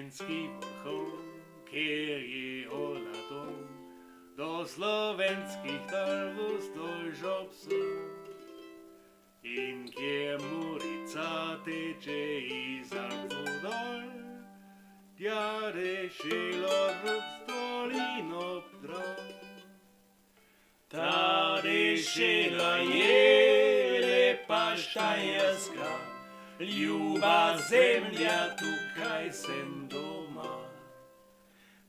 slovenský vrchol, kjer je olatom, do slovenských trvov stojíš obsah. In kjer Murica teče iz Alpodol, tja rešilo rub dolin obdrol. Ta rešila je lepa Štajerska, ljuba zemlja, tukaj sem doma.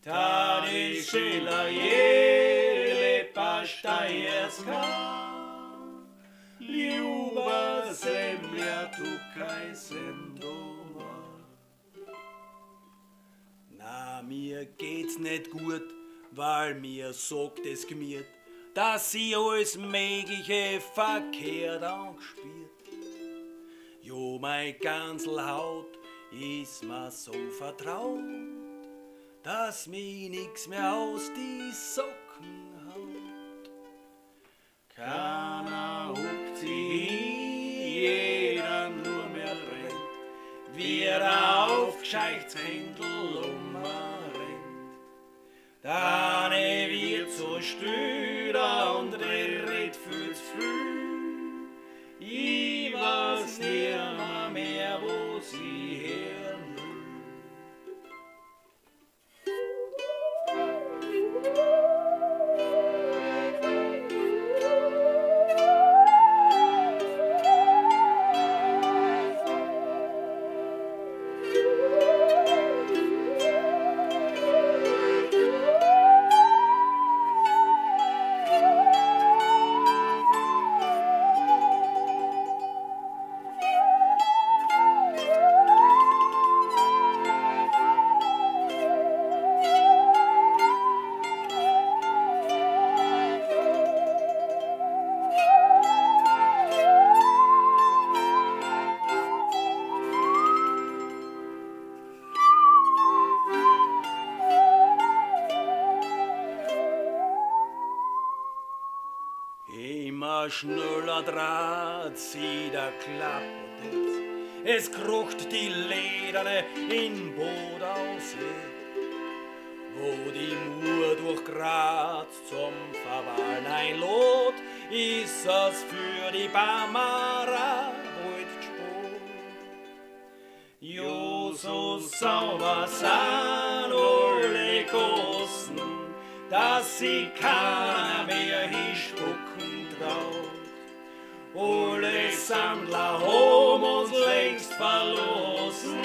Ta rešila je lepa Štajerska, ljuba zemlja, tukaj sem doma. Na, mir geht's nicht gut, weil mir sagt es gemiert, dass sie alles Mögliche verkehrt angespielt. Jo, mein ganze Haut ist mir so vertraut, dass mich nix mehr aus die Socken haut. Keiner huckt sie hin, jeder nur mehr rennt, wie der aufgescheuchtes Händel umrennt. Der eine wird so still, der andere redet viel zu viel. Ich weiß nimmer mehr, wo sie hören will. Immer schneller Draht zieht der Klappotez, es krucht die Lederne in Bodausee, wo die Mur durch Graz zum Verwahlen einlot, ist es für die Bamara bald Spur. Jo, so sauber sind alle Kosten, dass sie keiner mehr hinspucken traut. Alle Sandler haben uns längst verlassen.